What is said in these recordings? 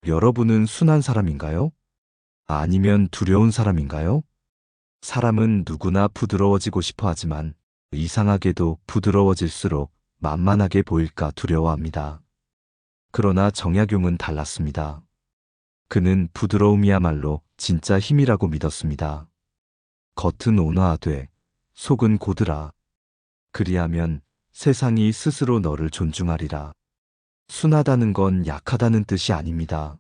여러분은 순한 사람인가요? 아니면 두려운 사람인가요? 사람은 누구나 부드러워지고 싶어 하지만 이상하게도 부드러워질수록 만만하게 보일까 두려워합니다. 그러나 정약용은 달랐습니다. 그는 부드러움이야말로 진짜 힘이라고 믿었습니다. 겉은 온화하되 속은 고드라. 그리하면 세상이 스스로 너를 존중하리라. 순하다는 건 약하다는 뜻이 아닙니다.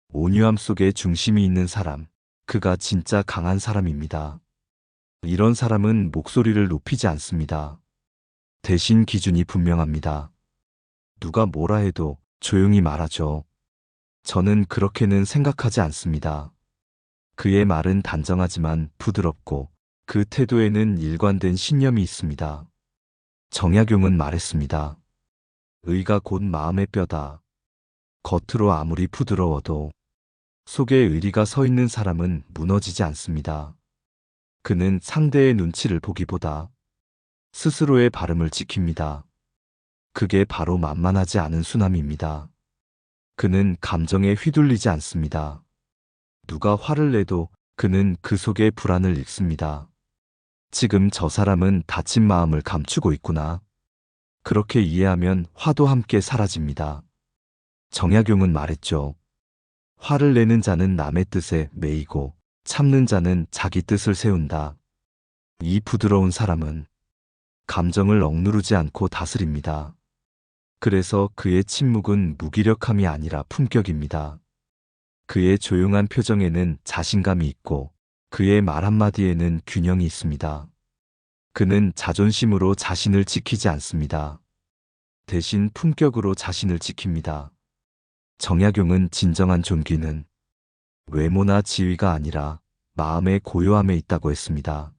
온유함 속에 중심이 있는 사람, 그가 진짜 강한 사람입니다. 이런 사람은 목소리를 높이지 않습니다. 대신 기준이 분명합니다. 누가 뭐라 해도 조용히 말하죠. 저는 그렇게는 생각하지 않습니다. 그의 말은 단정하지만 부드럽고 그 태도에는 일관된 신념이 있습니다. 정약용은 말했습니다. 의가 곧 마음의 뼈다. 겉으로 아무리 부드러워도 속에 의리가 서 있는 사람은 무너지지 않습니다. 그는 상대의 눈치를 보기보다 스스로의 발음을 지킵니다. 그게 바로 만만하지 않은 순함입니다. 그는 감정에 휘둘리지 않습니다. 누가 화를 내도 그는 그 속의 불안을 읽습니다. 지금 저 사람은 다친 마음을 감추고 있구나. 그렇게 이해하면 화도 함께 사라집니다. 정약용은 말했죠. 화를 내는 자는 남의 뜻에 매이고 참는 자는 자기 뜻을 세운다. 이 부드러운 사람은 감정을 억누르지 않고 다스립니다. 그래서 그의 침묵은 무기력함이 아니라 품격입니다. 그의 조용한 표정에는 자신감이 있고 그의 말 한마디에는 균형이 있습니다. 그는 자존심으로 자신을 지키지 않습니다. 대신 품격으로 자신을 지킵니다. 정약용은 진정한 존귀는 외모나 지위가 아니라 마음의 고요함에 있다고 했습니다.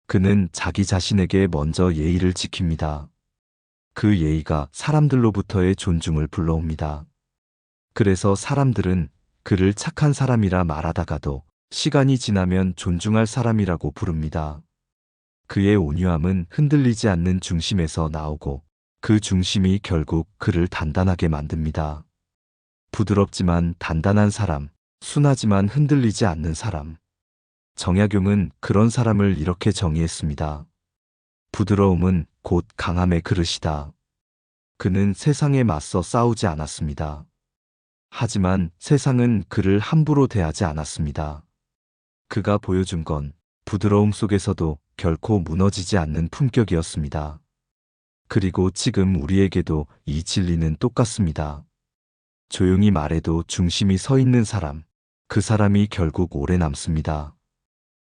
그는 자기 자신에게 먼저 예의를 지킵니다. 그 예의가 사람들로부터의 존중을 불러옵니다. 그래서 사람들은 그를 착한 사람이라 말하다가도 시간이 지나면 존중할 사람이라고 부릅니다. 그의 온유함은 흔들리지 않는 중심에서 나오고 그 중심이 결국 그를 단단하게 만듭니다. 부드럽지만 단단한 사람, 순하지만 흔들리지 않는 사람. 정약용은 그런 사람을 이렇게 정의했습니다. 부드러움은 곧 강함의 그릇이다. 그는 세상에 맞서 싸우지 않았습니다. 하지만 세상은 그를 함부로 대하지 않았습니다. 그가 보여준 건 부드러움 속에서도 결코 무너지지 않는 품격이었습니다. 그리고 지금 우리에게도 이 진리는 똑같습니다. 조용히 말해도 중심이 서 있는 사람, 그 사람이 결국 오래 남습니다.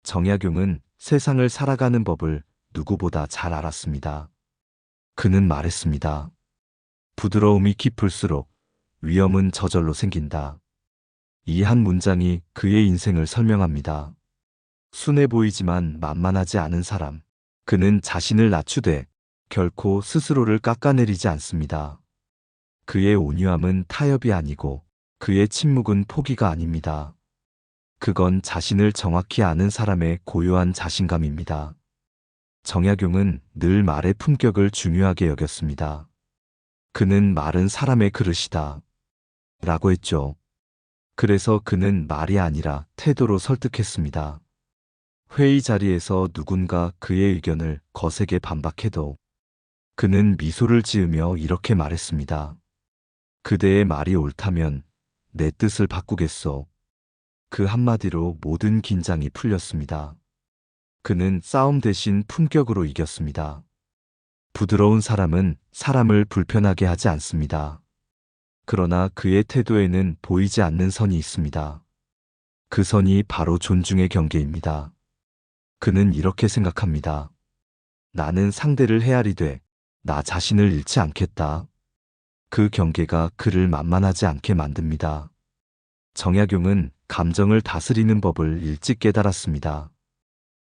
정약용은 세상을 살아가는 법을 누구보다 잘 알았습니다. 그는 말했습니다. 부드러움이 깊을수록 위험은 저절로 생긴다. 이 한 문장이 그의 인생을 설명합니다. 순해 보이지만 만만하지 않은 사람, 그는 자신을 낮추되 결코 스스로를 깎아내리지 않습니다. 그의 온유함은 타협이 아니고 그의 침묵은 포기가 아닙니다. 그건 자신을 정확히 아는 사람의 고요한 자신감입니다. 정약용은 늘 말의 품격을 중요하게 여겼습니다. 그는 말은 사람의 그릇이다. 라고 했죠. 그래서 그는 말이 아니라 태도로 설득했습니다. 회의 자리에서 누군가 그의 의견을 거세게 반박해도 그는 미소를 지으며 이렇게 말했습니다. 그대의 말이 옳다면 내 뜻을 바꾸겠소. 그 한마디로 모든 긴장이 풀렸습니다. 그는 싸움 대신 품격으로 이겼습니다. 부드러운 사람은 사람을 불편하게 하지 않습니다. 그러나 그의 태도에는 보이지 않는 선이 있습니다. 그 선이 바로 존중의 경계입니다. 그는 이렇게 생각합니다. 나는 상대를 헤아리되 나 자신을 잃지 않겠다. 그 경계가 그를 만만하지 않게 만듭니다. 정약용은 감정을 다스리는 법을 일찍 깨달았습니다.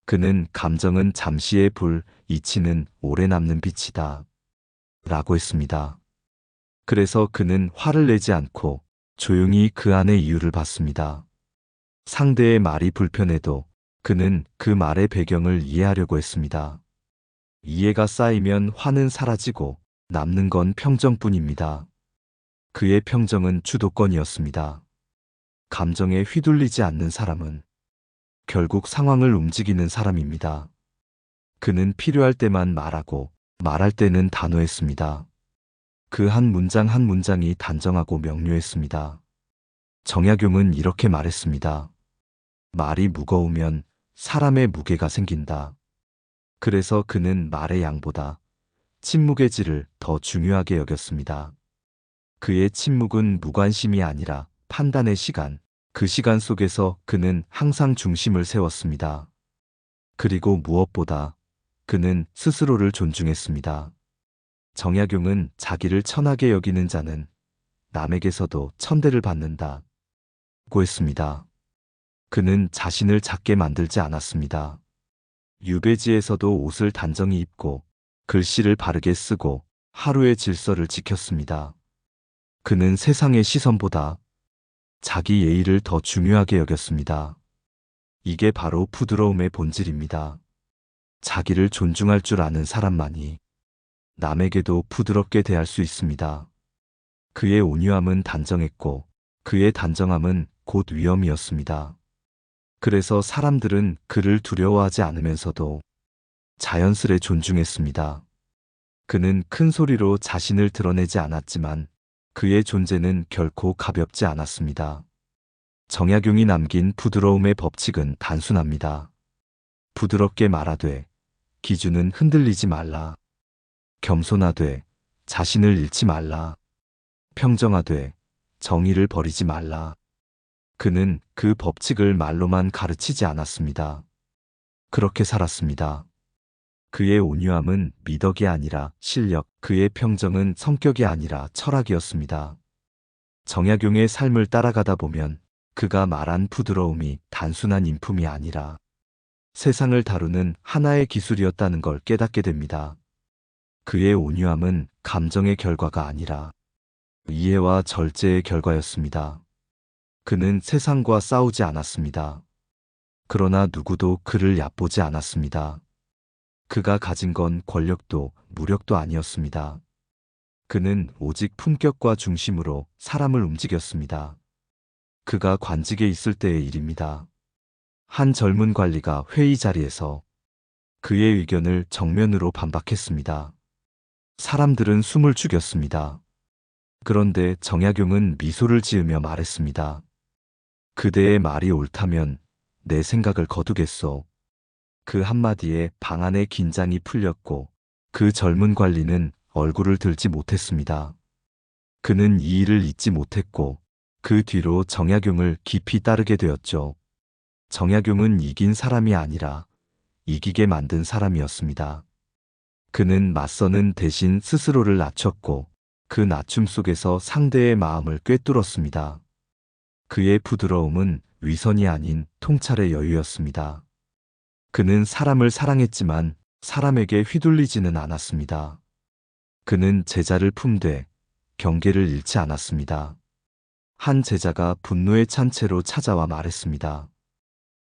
그는 감정은 잠시의 불, 이치는 오래 남는 빛이다. 라고 했습니다. 그래서 그는 화를 내지 않고 조용히 그 안의 이유를 봤습니다. 상대의 말이 불편해도 그는 그 말의 배경을 이해하려고 했습니다. 이해가 쌓이면 화는 사라지고 남는 건 평정뿐입니다. 그의 평정은 주도권이었습니다. 감정에 휘둘리지 않는 사람은 결국 상황을 움직이는 사람입니다. 그는 필요할 때만 말하고 말할 때는 단호했습니다. 그 한 문장 한 문장이 단정하고 명료했습니다. 정약용은 이렇게 말했습니다. 말이 무거우면 사람의 무게가 생긴다. 그래서 그는 말의 양보다 침묵의 질을 더 중요하게 여겼습니다. 그의 침묵은 무관심이 아니라 판단의 시간, 그 시간 속에서 그는 항상 중심을 세웠습니다. 그리고 무엇보다 그는 스스로를 존중했습니다. 정약용은 자기를 천하게 여기는 자는 남에게서도 천대를 받는다고 했습니다. 그는 자신을 작게 만들지 않았습니다. 유배지에서도 옷을 단정히 입고 글씨를 바르게 쓰고 하루의 질서를 지켰습니다. 그는 세상의 시선보다 자기 예의를 더 중요하게 여겼습니다. 이게 바로 부드러움의 본질입니다. 자기를 존중할 줄 아는 사람만이 남에게도 부드럽게 대할 수 있습니다. 그의 온유함은 단정했고 그의 단정함은 곧 위엄이었습니다. 그래서 사람들은 그를 두려워하지 않으면서도 자연스레 존중했습니다. 그는 큰 소리로 자신을 드러내지 않았지만 그의 존재는 결코 가볍지 않았습니다. 정약용이 남긴 부드러움의 법칙은 단순합니다. 부드럽게 말하되 기준은 흔들리지 말라. 겸손하되 자신을 잃지 말라. 평정하되 정의를 버리지 말라. 그는 그 법칙을 말로만 가르치지 않았습니다. 그렇게 살았습니다. 그의 온유함은 미덕이 아니라 실력, 그의 평정은 성격이 아니라 철학이었습니다. 정약용의 삶을 따라가다 보면 그가 말한 부드러움이 단순한 인품이 아니라 세상을 다루는 하나의 기술이었다는 걸 깨닫게 됩니다. 그의 온유함은 감정의 결과가 아니라 이해와 절제의 결과였습니다. 그는 세상과 싸우지 않았습니다. 그러나 누구도 그를 얕보지 않았습니다. 그가 가진 건 권력도 무력도 아니었습니다. 그는 오직 품격과 중심으로 사람을 움직였습니다. 그가 관직에 있을 때의 일입니다. 한 젊은 관리가 회의 자리에서 그의 의견을 정면으로 반박했습니다. 사람들은 숨을 죽였습니다. 그런데 정약용은 미소를 지으며 말했습니다. 그대의 말이 옳다면 내 생각을 거두겠소. 그 한마디에 방 안의 긴장이 풀렸고 그 젊은 관리는 얼굴을 들지 못했습니다. 그는 이 일을 잊지 못했고 그 뒤로 정약용을 깊이 따르게 되었죠. 정약용은 이긴 사람이 아니라 이기게 만든 사람이었습니다. 그는 맞서는 대신 스스로를 낮췄고 그 낮춤 속에서 상대의 마음을 꿰뚫었습니다. 그의 부드러움은 위선이 아닌 통찰의 여유였습니다. 그는 사람을 사랑했지만 사람에게 휘둘리지는 않았습니다. 그는 제자를 품되 경계를 잃지 않았습니다. 한 제자가 분노에 찬 채로 찾아와 말했습니다.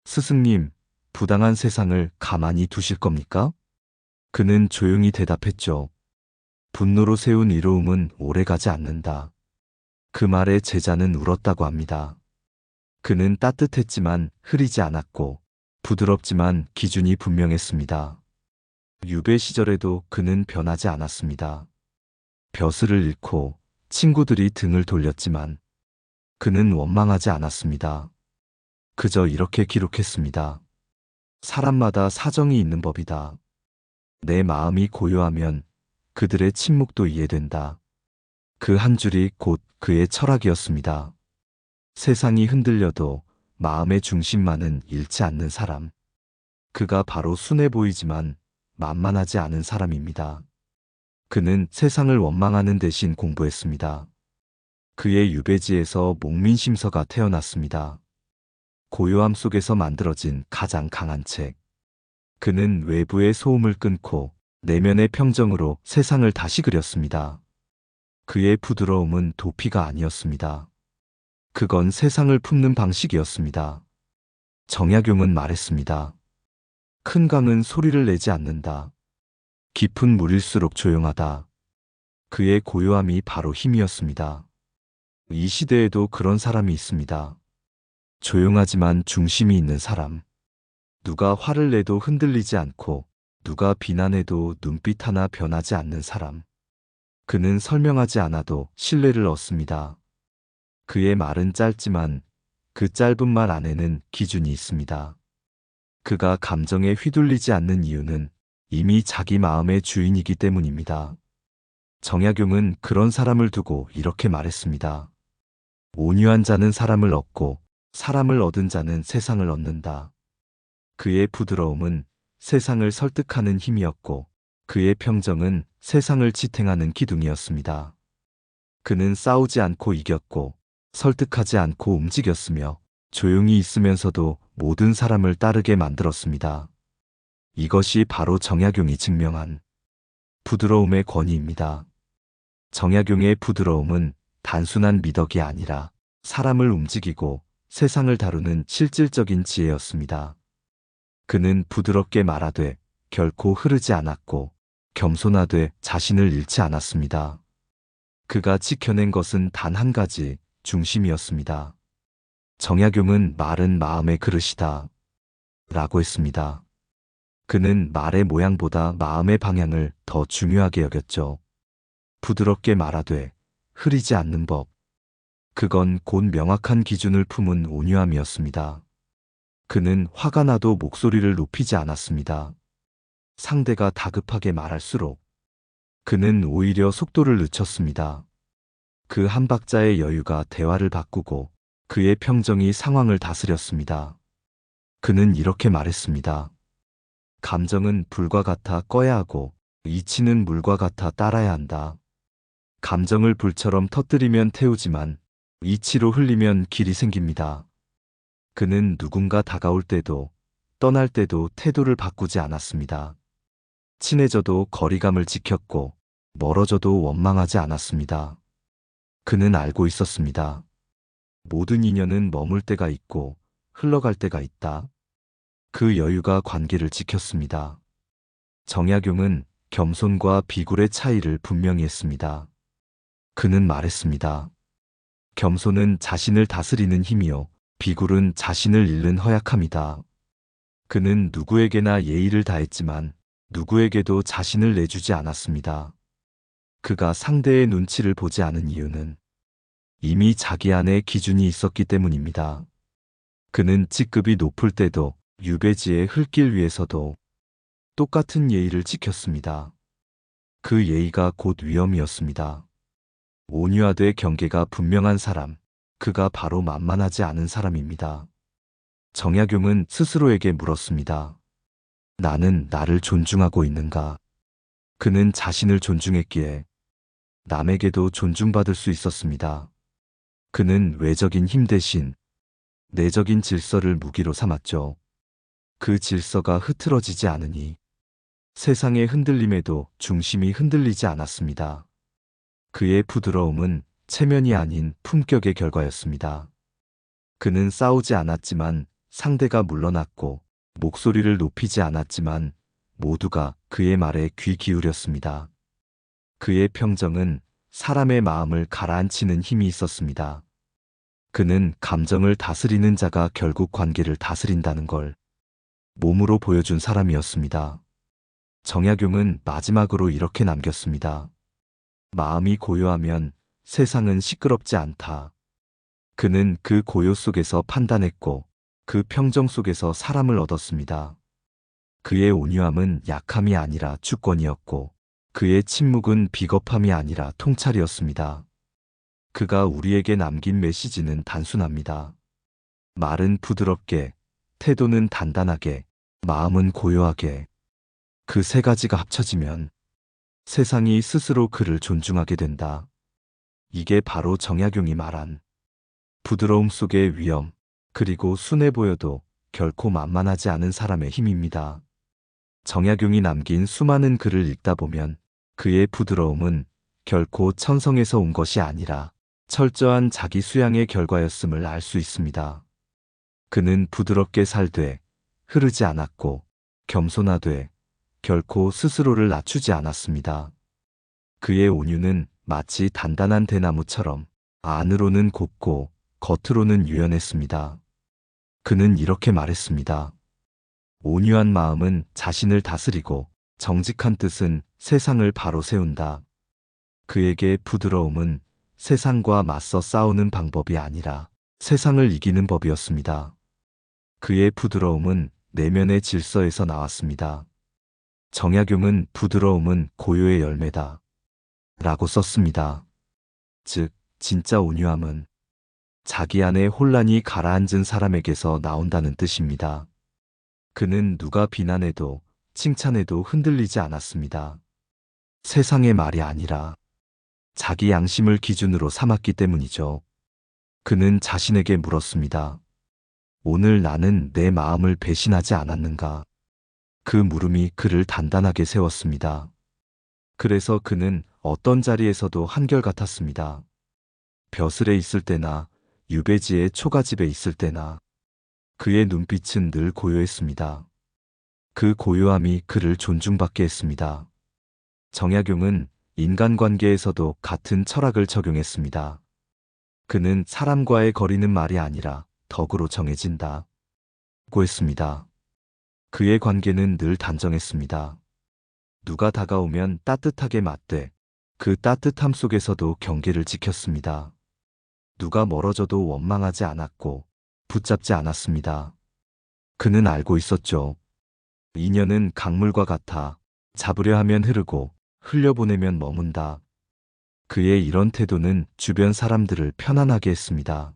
스승님, 부당한 세상을 가만히 두실 겁니까? 그는 조용히 대답했죠. 분노로 세운 이로움은 오래가지 않는다. 그 말에 제자는 울었다고 합니다. 그는 따뜻했지만 흐리지 않았고 부드럽지만 기준이 분명했습니다. 유배 시절에도 그는 변하지 않았습니다. 벼슬을 잃고 친구들이 등을 돌렸지만 그는 원망하지 않았습니다. 그저 이렇게 기록했습니다. 사람마다 사정이 있는 법이다. 내 마음이 고요하면 그들의 침묵도 이해된다. 그 한 줄이 곧 그의 철학이었습니다. 세상이 흔들려도 마음의 중심만은 잃지 않는 사람. 그가 바로 순해 보이지만 만만하지 않은 사람입니다. 그는 세상을 원망하는 대신 공부했습니다. 그의 유배지에서 목민심서가 태어났습니다. 고요함 속에서 만들어진 가장 강한 책. 그는 외부의 소음을 끊고 내면의 평정으로 세상을 다시 그렸습니다. 그의 부드러움은 도피가 아니었습니다. 그건 세상을 품는 방식이었습니다. 정약용은 말했습니다. 큰 강은 소리를 내지 않는다. 깊은 물일수록 조용하다. 그의 고요함이 바로 힘이었습니다. 이 시대에도 그런 사람이 있습니다. 조용하지만 중심이 있는 사람. 누가 화를 내도 흔들리지 않고 누가 비난해도 눈빛 하나 변하지 않는 사람. 그는 설명하지 않아도 신뢰를 얻습니다. 그의 말은 짧지만 그 짧은 말 안에는 기준이 있습니다. 그가 감정에 휘둘리지 않는 이유는 이미 자기 마음의 주인이기 때문입니다. 정약용은 그런 사람을 두고 이렇게 말했습니다. 온유한 자는 사람을 얻고 사람을 얻은 자는 세상을 얻는다. 그의 부드러움은 세상을 설득하는 힘이었고 그의 평정은 세상을 지탱하는 기둥이었습니다. 그는 싸우지 않고 이겼고 설득하지 않고 움직였으며 조용히 있으면서도 모든 사람을 따르게 만들었습니다. 이것이 바로 정약용이 증명한 부드러움의 권위입니다. 정약용의 부드러움은 단순한 미덕이 아니라 사람을 움직이고 세상을 다루는 실질적인 지혜였습니다. 그는 부드럽게 말하되 결코 흐르지 않았고 겸손하되 자신을 잃지 않았습니다. 그가 지켜낸 것은 단 한 가지, 중심이었습니다. 정약용은 말은 마음의 그릇이다 라고 했습니다. 그는 말의 모양보다 마음의 방향을 더 중요하게 여겼죠. 부드럽게 말하되 흐리지 않는 법. 그건 곧 명확한 기준을 품은 온유함이었습니다. 그는 화가 나도 목소리를 높이지 않았습니다. 상대가 다급하게 말할수록 그는 오히려 속도를 늦췄습니다. 그 한 박자의 여유가 대화를 바꾸고 그의 평정이 상황을 다스렸습니다. 그는 이렇게 말했습니다. 감정은 불과 같아 꺼야 하고 이치는 물과 같아 따라야 한다. 감정을 불처럼 터뜨리면 태우지만 이치로 흘리면 길이 생깁니다. 그는 누군가 다가올 때도 떠날 때도 태도를 바꾸지 않았습니다. 친해져도 거리감을 지켰고 멀어져도 원망하지 않았습니다. 그는 알고 있었습니다. 모든 인연은 머물 때가 있고 흘러갈 때가 있다. 그 여유가 관계를 지켰습니다. 정약용은 겸손과 비굴의 차이를 분명히 했습니다. 그는 말했습니다. 겸손은 자신을 다스리는 힘이요. 비굴은 자신을 잃는 허약함이다. 그는 누구에게나 예의를 다했지만 누구에게도 자신을 내주지 않았습니다. 그가 상대의 눈치를 보지 않은 이유는 이미 자기 안에 기준이 있었기 때문입니다. 그는 직급이 높을 때도 유배지의 흙길 위에서도 똑같은 예의를 지켰습니다. 그 예의가 곧 위엄이었습니다. 온유하되 경계가 분명한 사람, 그가 바로 만만하지 않은 사람입니다. 정약용은 스스로에게 물었습니다. 나는 나를 존중하고 있는가? 그는 자신을 존중했기에 남에게도 존중받을 수 있었습니다. 그는 외적인 힘 대신 내적인 질서를 무기로 삼았죠. 그 질서가 흐트러지지 않으니 세상의 흔들림에도 중심이 흔들리지 않았습니다. 그의 부드러움은 체면이 아닌 품격의 결과였습니다. 그는 싸우지 않았지만 상대가 물러났고 목소리를 높이지 않았지만 모두가 그의 말에 귀 기울였습니다. 그의 평정은 사람의 마음을 가라앉히는 힘이 있었습니다. 그는 감정을 다스리는 자가 결국 관계를 다스린다는 걸 몸으로 보여준 사람이었습니다. 정약용은 마지막으로 이렇게 남겼습니다. 마음이 고요하면 세상은 시끄럽지 않다. 그는 그 고요 속에서 판단했고 그 평정 속에서 사람을 얻었습니다. 그의 온유함은 약함이 아니라 주권이었고 그의 침묵은 비겁함이 아니라 통찰이었습니다. 그가 우리에게 남긴 메시지는 단순합니다. 말은 부드럽게, 태도는 단단하게, 마음은 고요하게. 그 세 가지가 합쳐지면 세상이 스스로 그를 존중하게 된다. 이게 바로 정약용이 말한 부드러움 속의 위엄, 그리고 순해 보여도 결코 만만하지 않은 사람의 힘입니다. 정약용이 남긴 수많은 글을 읽다 보면 그의 부드러움은 결코 천성에서 온 것이 아니라 철저한 자기 수양의 결과였음을 알 수 있습니다. 그는 부드럽게 살되 흐르지 않았고 겸손하되 결코 스스로를 낮추지 않았습니다. 그의 온유는 마치 단단한 대나무처럼 안으로는 곱고 겉으로는 유연했습니다. 그는 이렇게 말했습니다. 온유한 마음은 자신을 다스리고 정직한 뜻은 세상을 바로 세운다. 그에게 부드러움은 세상과 맞서 싸우는 방법이 아니라 세상을 이기는 법이었습니다. 그의 부드러움은 내면의 질서에서 나왔습니다. 정약용은 부드러움은 고요의 열매다. 라고 썼습니다. 즉, 진짜 온유함은 자기 안에 혼란이 가라앉은 사람에게서 나온다는 뜻입니다. 그는 누가 비난해도 칭찬해도 흔들리지 않았습니다. 세상의 말이 아니라 자기 양심을 기준으로 삼았기 때문이죠. 그는 자신에게 물었습니다. 오늘 나는 내 마음을 배신하지 않았는가? 그 물음이 그를 단단하게 세웠습니다. 그래서 그는 어떤 자리에서도 한결같았습니다. 벼슬에 있을 때나 유배지의 초가집에 있을 때나 그의 눈빛은 늘 고요했습니다. 그 고요함이 그를 존중받게 했습니다. 정약용은 인간관계에서도 같은 철학을 적용했습니다. 그는 사람과의 거리는 말이 아니라 덕으로 정해진다. 고 했습니다. 그의 관계는 늘 단정했습니다. 누가 다가오면 따뜻하게 맞대 그 따뜻함 속에서도 경계를 지켰습니다. 누가 멀어져도 원망하지 않았고 붙잡지 않았습니다. 그는 알고 있었죠. 인연은 강물과 같아 잡으려 하면 흐르고 흘려보내면 머문다. 그의 이런 태도는 주변 사람들을 편안하게 했습니다.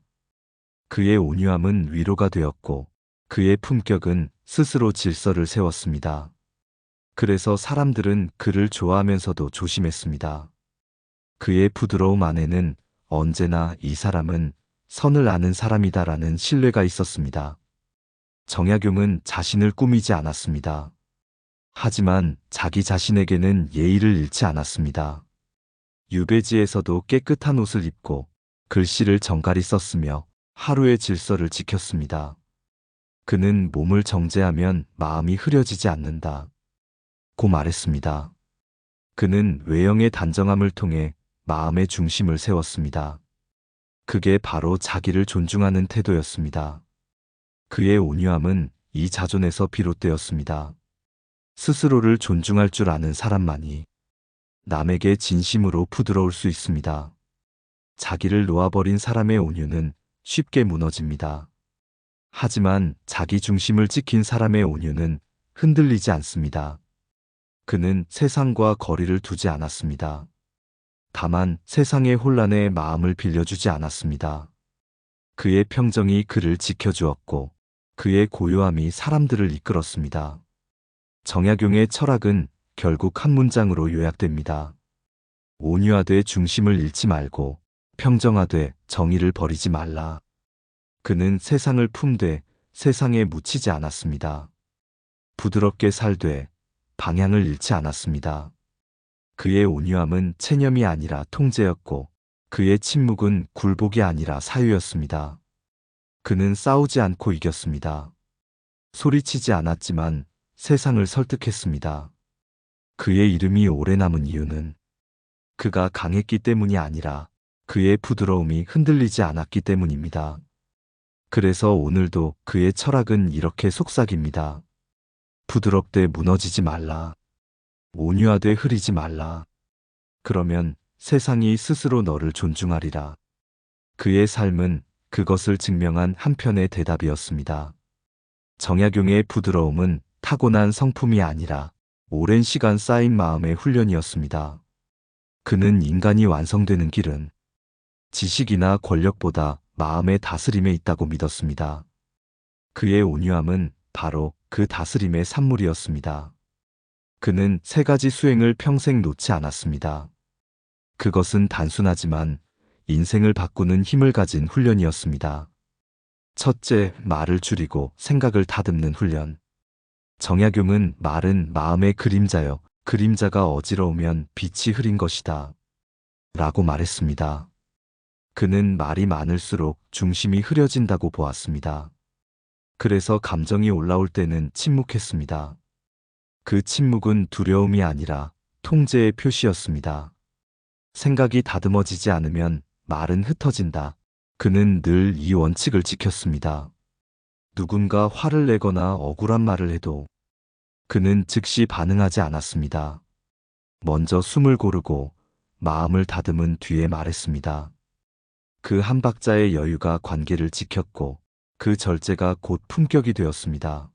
그의 온유함은 위로가 되었고 그의 품격은 스스로 질서를 세웠습니다. 그래서 사람들은 그를 좋아하면서도 조심했습니다. 그의 부드러움 안에는 언제나 이 사람은 선을 아는 사람이다라는 신뢰가 있었습니다. 정약용은 자신을 꾸미지 않았습니다. 하지만 자기 자신에게는 예의를 잃지 않았습니다. 유배지에서도 깨끗한 옷을 입고 글씨를 정갈히 썼으며 하루의 질서를 지켰습니다. 그는 몸을 정제하면 마음이 흐려지지 않는다. 고 말했습니다. 그는 외형의 단정함을 통해 마음의 중심을 세웠습니다. 그게 바로 자기를 존중하는 태도였습니다. 그의 온유함은 이 자존에서 비롯되었습니다. 스스로를 존중할 줄 아는 사람만이 남에게 진심으로 부드러울 수 있습니다. 자기를 놓아버린 사람의 온유는 쉽게 무너집니다. 하지만 자기 중심을 지킨 사람의 온유는 흔들리지 않습니다. 그는 세상과 거리를 두지 않았습니다. 다만 세상의 혼란에 마음을 빌려주지 않았습니다. 그의 평정이 그를 지켜주었고 그의 고요함이 사람들을 이끌었습니다. 정약용의 철학은 결국 한 문장으로 요약됩니다. 온유하되 중심을 잃지 말고 평정하되 정의를 버리지 말라. 그는 세상을 품되 세상에 묻히지 않았습니다. 부드럽게 살되 방향을 잃지 않았습니다. 그의 온유함은 체념이 아니라 통제였고 그의 침묵은 굴복이 아니라 사유였습니다. 그는 싸우지 않고 이겼습니다. 소리치지 않았지만 세상을 설득했습니다. 그의 이름이 오래 남은 이유는 그가 강했기 때문이 아니라 그의 부드러움이 흔들리지 않았기 때문입니다. 그래서 오늘도 그의 철학은 이렇게 속삭입니다. 부드럽되 무너지지 말라. 온유하되 흐리지 말라. 그러면 세상이 스스로 너를 존중하리라. 그의 삶은 그것을 증명한 한편의 대답이었습니다. 정약용의 부드러움은 타고난 성품이 아니라 오랜 시간 쌓인 마음의 훈련이었습니다. 그는 인간이 완성되는 길은 지식이나 권력보다 마음의 다스림에 있다고 믿었습니다. 그의 온유함은 바로 그 다스림의 산물이었습니다. 그는 세 가지 수행을 평생 놓지 않았습니다. 그것은 단순하지만 인생을 바꾸는 힘을 가진 훈련이었습니다. 첫째, 말을 줄이고 생각을 다듬는 훈련. 정약용은 말은 마음의 그림자여 그림자가 어지러우면 빛이 흐린 것이다. 라고 말했습니다. 그는 말이 많을수록 중심이 흐려진다고 보았습니다. 그래서 감정이 올라올 때는 침묵했습니다. 그 침묵은 두려움이 아니라 통제의 표시였습니다. 생각이 다듬어지지 않으면 말은 흩어진다. 그는 늘 이 원칙을 지켰습니다. 누군가 화를 내거나 억울한 말을 해도 그는 즉시 반응하지 않았습니다. 먼저 숨을 고르고 마음을 다듬은 뒤에 말했습니다. 그 한 박자의 여유가 관계를 지켰고 그 절제가 곧 품격이 되었습니다.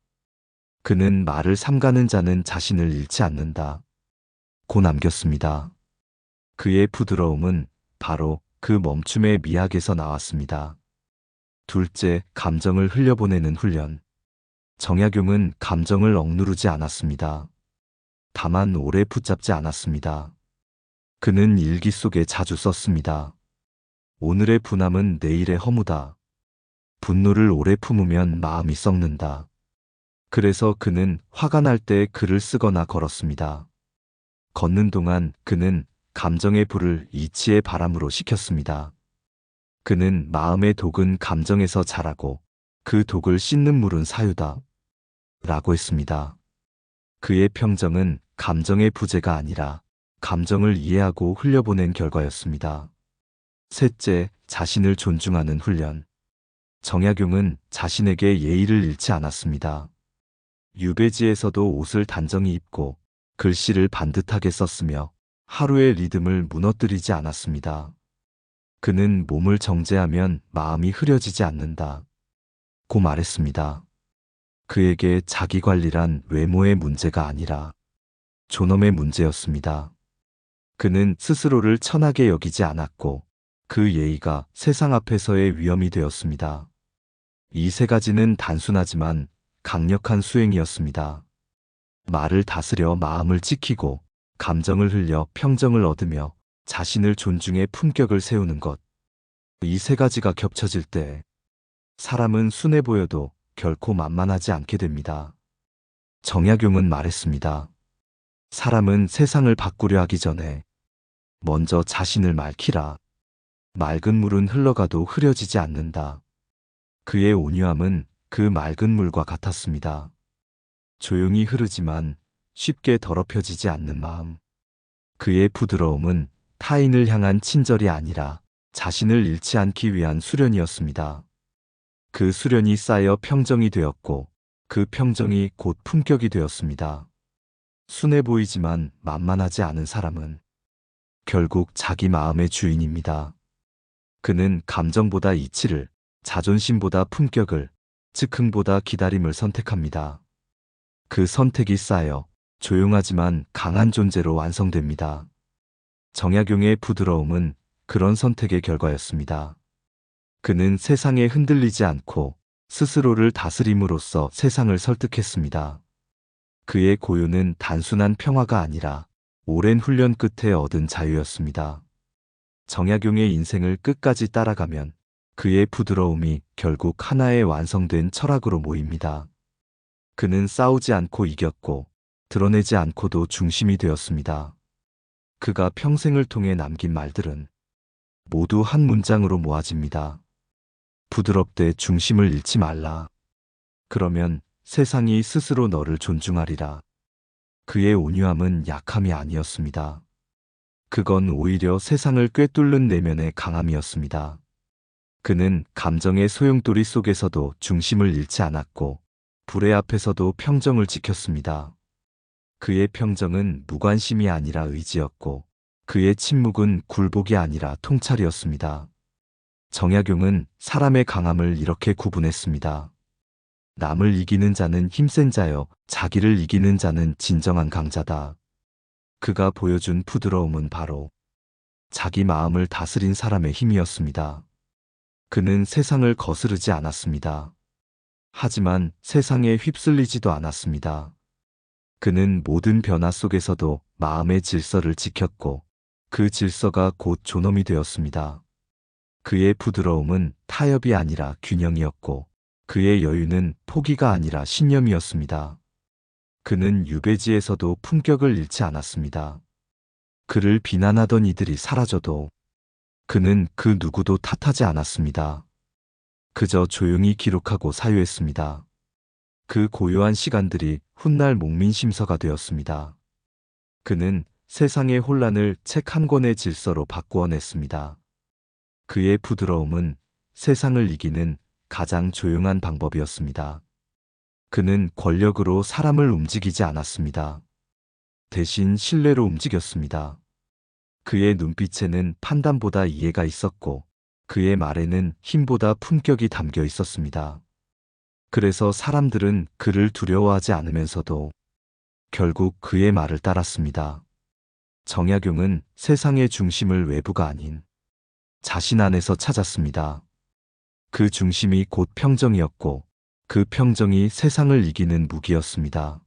그는 말을 삼가는 자는 자신을 잃지 않는다. 고 남겼습니다. 그의 부드러움은 바로 그 멈춤의 미학에서 나왔습니다. 둘째, 감정을 흘려보내는 훈련. 정약용은 감정을 억누르지 않았습니다. 다만 오래 붙잡지 않았습니다. 그는 일기 속에 자주 썼습니다. 오늘의 분함은 내일의 허무다. 분노를 오래 품으면 마음이 썩는다. 그래서 그는 화가 날 때 글을 쓰거나 걸었습니다. 걷는 동안 그는 감정의 불을 이치의 바람으로 식혔습니다. 그는 마음의 독은 감정에서 자라고 그 독을 씻는 물은 사유다. 라고 했습니다. 그의 평정은 감정의 부재가 아니라 감정을 이해하고 흘려보낸 결과였습니다. 셋째, 자신을 존중하는 훈련. 정약용은 자신에게 예의를 잃지 않았습니다. 유배지에서도 옷을 단정히 입고 글씨를 반듯하게 썼으며 하루의 리듬을 무너뜨리지 않았습니다. 그는 몸을 정제하면 마음이 흐려지지 않는다. 고 말했습니다. 그에게 자기관리란 외모의 문제가 아니라 존엄의 문제였습니다. 그는 스스로를 천하게 여기지 않았고 그 예의가 세상 앞에서의 위험이 되었습니다. 이 세 가지는 단순하지만 강력한 수행이었습니다. 말을 다스려 마음을 지키고 감정을 흘려 평정을 얻으며 자신을 존중해 품격을 세우는 것. 이 세 가지가 겹쳐질 때 사람은 순해 보여도 결코 만만하지 않게 됩니다. 정약용은 말했습니다. 사람은 세상을 바꾸려 하기 전에 먼저 자신을 맑히라. 맑은 물은 흘러가도 흐려지지 않는다. 그의 온유함은 그 맑은 물과 같았습니다. 조용히 흐르지만 쉽게 더럽혀지지 않는 마음. 그의 부드러움은 타인을 향한 친절이 아니라 자신을 잃지 않기 위한 수련이었습니다. 그 수련이 쌓여 평정이 되었고 그 평정이 곧 품격이 되었습니다. 순해 보이지만 만만하지 않은 사람은 결국 자기 마음의 주인입니다. 그는 감정보다 이치를, 자존심보다 품격을, 즉흥보다 기다림을 선택합니다. 그 선택이 쌓여 조용하지만 강한 존재로 완성됩니다. 정약용의 부드러움은 그런 선택의 결과였습니다. 그는 세상에 흔들리지 않고 스스로를 다스림으로써 세상을 설득했습니다. 그의 고요는 단순한 평화가 아니라 오랜 훈련 끝에 얻은 자유였습니다. 정약용의 인생을 끝까지 따라가면 그의 부드러움이 결국 하나의 완성된 철학으로 모입니다. 그는 싸우지 않고 이겼고 드러내지 않고도 중심이 되었습니다. 그가 평생을 통해 남긴 말들은 모두 한 문장으로 모아집니다. 부드럽되 중심을 잃지 말라. 그러면 세상이 스스로 너를 존중하리라. 그의 온유함은 약함이 아니었습니다. 그건 오히려 세상을 꿰뚫는 내면의 강함이었습니다. 그는 감정의 소용돌이 속에서도 중심을 잃지 않았고 불의 앞에서도 평정을 지켰습니다. 그의 평정은 무관심이 아니라 의지였고 그의 침묵은 굴복이 아니라 통찰이었습니다. 정약용은 사람의 강함을 이렇게 구분했습니다. 남을 이기는 자는 힘센 자여 자기를 이기는 자는 진정한 강자다. 그가 보여준 부드러움은 바로 자기 마음을 다스린 사람의 힘이었습니다. 그는 세상을 거스르지 않았습니다. 하지만 세상에 휩쓸리지도 않았습니다. 그는 모든 변화 속에서도 마음의 질서를 지켰고 그 질서가 곧 존엄이 되었습니다. 그의 부드러움은 타협이 아니라 균형이었고 그의 여유는 포기가 아니라 신념이었습니다. 그는 유배지에서도 품격을 잃지 않았습니다. 그를 비난하던 이들이 사라져도 그는 그 누구도 탓하지 않았습니다. 그저 조용히 기록하고 사유했습니다. 그 고요한 시간들이 훗날 목민심서가 되었습니다. 그는 세상의 혼란을 책 한 권의 질서로 바꾸어냈습니다. 그의 부드러움은 세상을 이기는 가장 조용한 방법이었습니다. 그는 권력으로 사람을 움직이지 않았습니다. 대신 신뢰로 움직였습니다. 그의 눈빛에는 판단보다 이해가 있었고 그의 말에는 힘보다 품격이 담겨 있었습니다. 그래서 사람들은 그를 두려워하지 않으면서도 결국 그의 말을 따랐습니다. 정약용은 세상의 중심을 외부가 아닌 자신 안에서 찾았습니다. 그 중심이 곧 평정이었고 그 평정이 세상을 이기는 무기였습니다.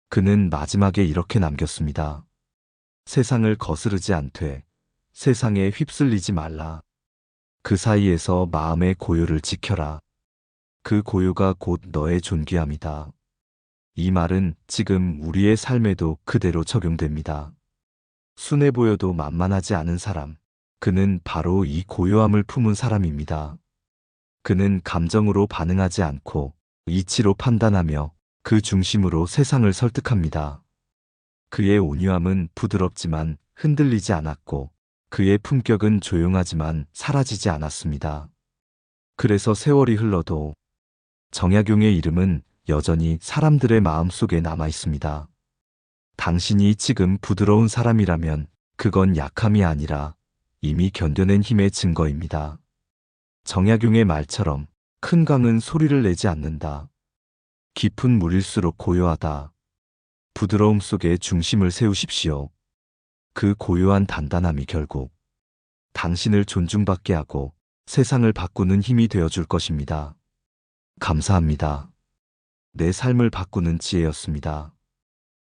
그는 마지막에 이렇게 남겼습니다. 세상을 거스르지 않되 세상에 휩쓸리지 말라. 그 사이에서 마음의 고요를 지켜라. 그 고요가 곧 너의 존귀함이다. 이 말은 지금 우리의 삶에도 그대로 적용됩니다. 순해 보여도 만만하지 않은 사람, 그는 바로 이 고요함을 품은 사람입니다. 그는 감정으로 반응하지 않고 이치로 판단하며 그 중심으로 세상을 설득합니다. 그의 온유함은 부드럽지만 흔들리지 않았고 그의 품격은 조용하지만 사라지지 않았습니다. 그래서 세월이 흘러도 정약용의 이름은 여전히 사람들의 마음속에 남아 있습니다. 당신이 지금 부드러운 사람이라면 그건 약함이 아니라 이미 견뎌낸 힘의 증거입니다. 정약용의 말처럼 큰 강은 소리를 내지 않는다. 깊은 물일수록 고요하다. 부드러움 속에 중심을 세우십시오. 그 고요한 단단함이 결국 당신을 존중받게 하고 세상을 바꾸는 힘이 되어줄 것입니다. 감사합니다. 내 삶을 바꾸는 지혜였습니다.